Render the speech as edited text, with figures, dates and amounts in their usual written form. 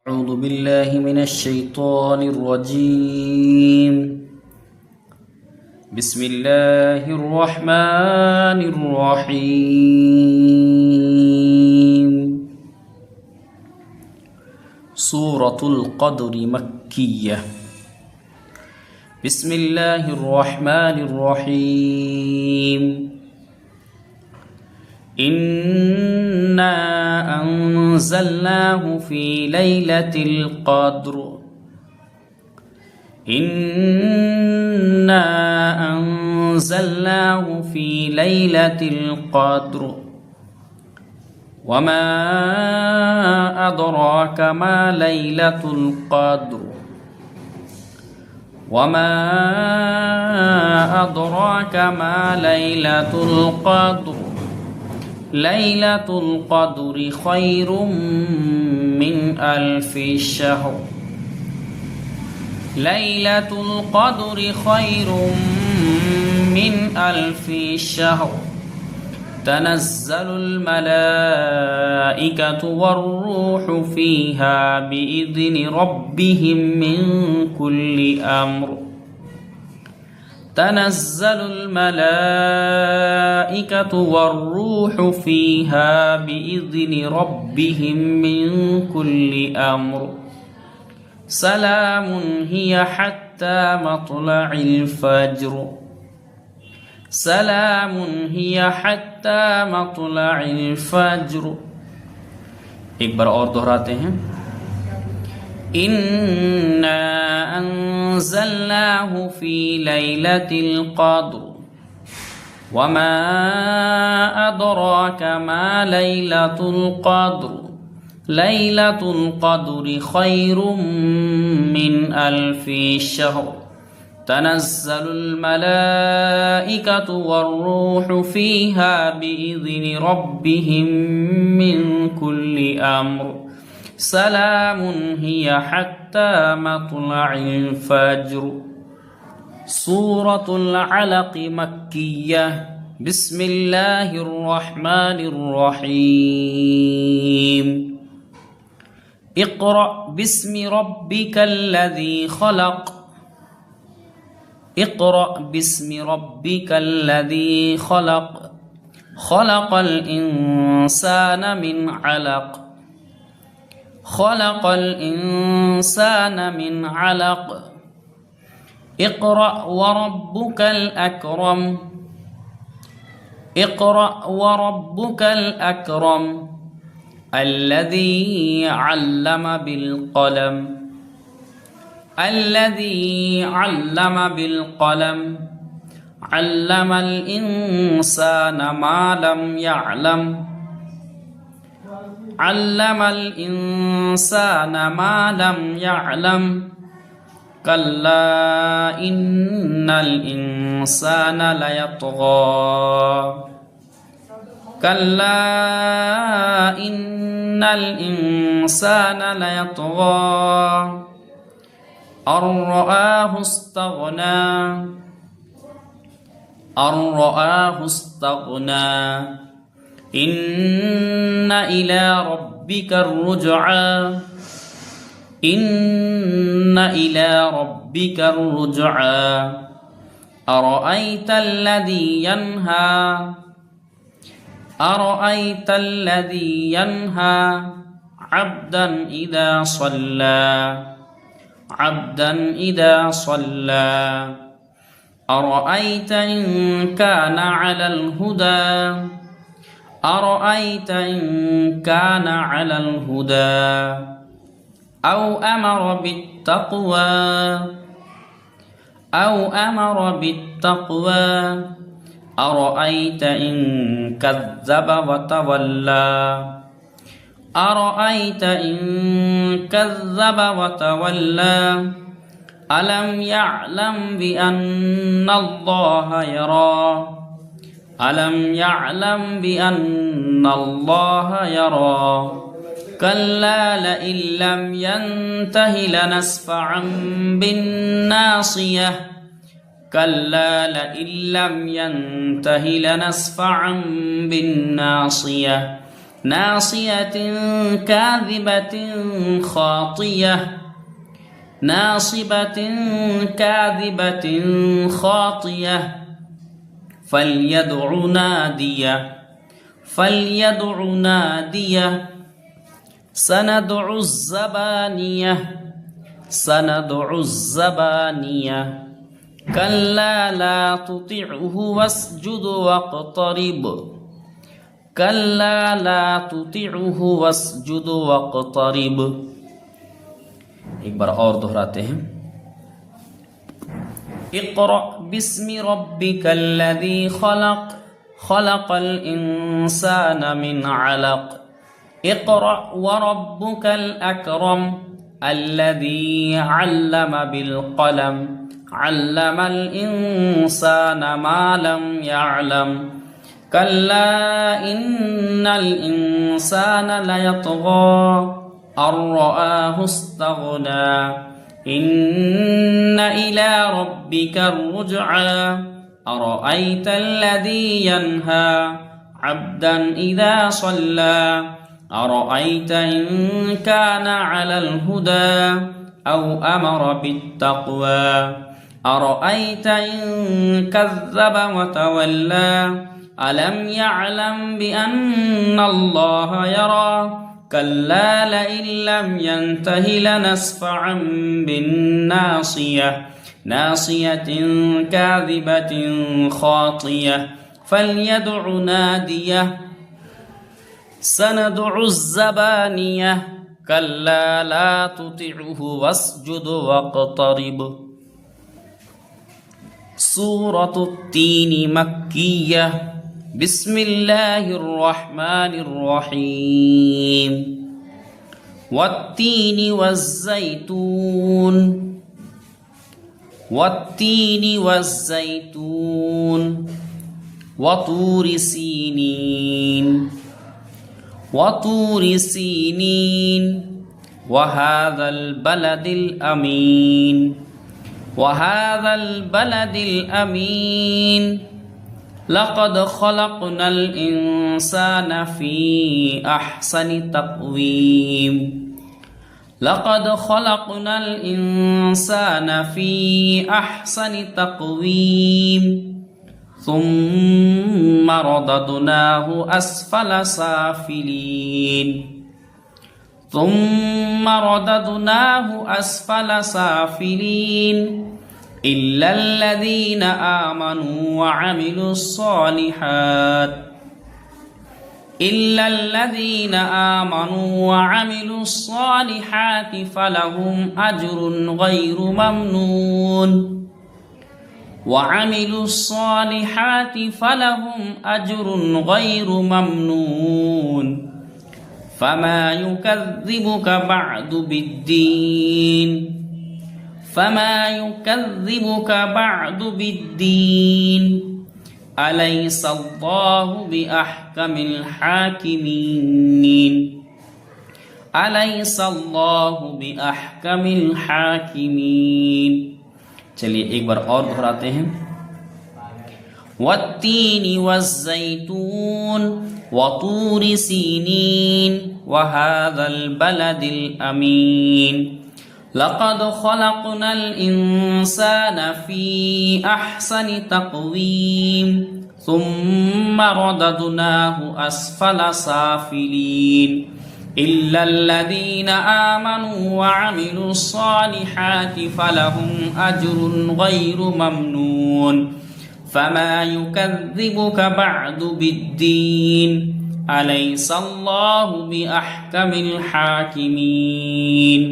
أعوذ بالله من الشيطان الرجيم. بسم الله الرحمن الرحيم. سورة القدر مكية. بسم الله الرحمن الرحيم. إنا أنزلناه في ليلة القدر. إنا أنزلناه في ليلة القدر. وما أدراك ما ليلة القدر. وما أدراك ما ليلة القدر. ليلة القدر خير من ألف شهر. ليلة القدر خير من ألف شهر. تنزل الملائكة والروح فيها بإذن ربهم من كل أمر. تنزل الملائكة والروح فيها بإذن ربهم من كل أمر. سلام هي حتى مطلع الفجر. سلام هي حتى مطلع الفجر. एक बार और दोहराते हैं. إنا أنزلناه في ليلة القدر. وما أدراك ما ليلة القدر. ليلة القدر خير من ألف شهر. تنزل الملائكة والروح فيها بإذن ربهم من كل أمر. سلام هي حتى مطلع الفجر. سورة العلق مكية. بسم الله الرحمن الرحيم. اقرأ باسم ربك الذي خلق. اقرأ باسم ربك الذي خلق. خلق الإنسان من علق. خلق الإنسان من علق. اقرأ وربك الأكرم. اقرأ وربك الأكرم. الذي علم بالقلم. الذي علم بالقلم. علم الإنسان ما لم يعلم. علم الإنسان ما لم يعلم. كلا إن الإنسان ليطغى. كلا إن الإنسان ليطغى أن رآه استغنى. أن رآه استغنى. إن إلى ربك الرجعى. إن إلى ربك الرجعى. أرأيت الذي ينهى. أرأيت الذي ينهى عبدا إذا صلى. عبدا إذا صلى. أرأيت إن كان على الهدى. أرأيت إن كان على الهدى أو أمر بالتقوى. أو أمر بالتقوى. أرأيت إن كذب وتولى. أرأيت إن كذب وتولى. ألم يعلم بأن الله يرى. ألم يعلم بأن الله يرى. كلا لئن لم ينته لنسفعا بالناصية. كلا لئن لم ينته لنسفعا بالناصية ناصية كاذبة خاطية ناصبة كاذبة خاطية فليدع نادية سندع الزبانية كلا لا تطعه واسجد واقترب एक बार और दोहराते हैं इक़रा बिस्मि रब्बिकल्लज़ी खलक़ल इंसाना मिन अलक़ इक़रा व रब्बुकल अकरम अल्लज़ी अल्लम बिल क़लम अल्लमल इंसाना मा लम यअलम कल्ला इन्नल इंसाना लयतग़ा अर्रआहु इस्तग़ना इन्न इला रब्बिका अर्रुजआ अरअयत अल्लज़ी यन्हा अब्दन इज़ा सल्ला अरअयत इन कान अलल हुदा औ अमर बित्तक़वा अरअयत इन कज़्ज़ब व तवल्ला अलम यअलम बिअन्नल्लाह यरा कल्ला लइन लम यंतहि लनस्फ़अन बिन्नासियह नासियतिन काज़िबतिन खातियह फल्यदउ नादियह सनदउ ज़बानियह कल्ला ला तुतिअहु वस्जुद वक़्तरिब। सूरतुत तीन मक्किय्यह बिस्मिल्लाहिर रहमानिर रहीम वत्तीनि वज़्ज़ैतून वतूरि सीनीन वहाज़ल बलदिल अमीन लक़द ख़लक़नल इंसाना फ़ी अहसनि तक़वीम ثم رددناه أسفل سافلين إلا الذين آمنوا وعملوا الصالحات فلهم أجر غير ممنون فما يكذبك بعد بالدين أليس الله بأحكم الحاكمين। चलिए एक बार और दोहराते हैं वत्तीनि वज़्ज़ैतून वतूरि सीनीन वहाज़ल बलदिल अमीन लक़द ख़लक़नल इंसाना फ़ी अहसनि तक़वीम ثم رددناه أسفل سافلين إلا الذين آمنوا وعملوا الصالحات فلهم أجر غير ممنون فما يكذبك بعد بالدين أليس الله بأحكم الحاكمين।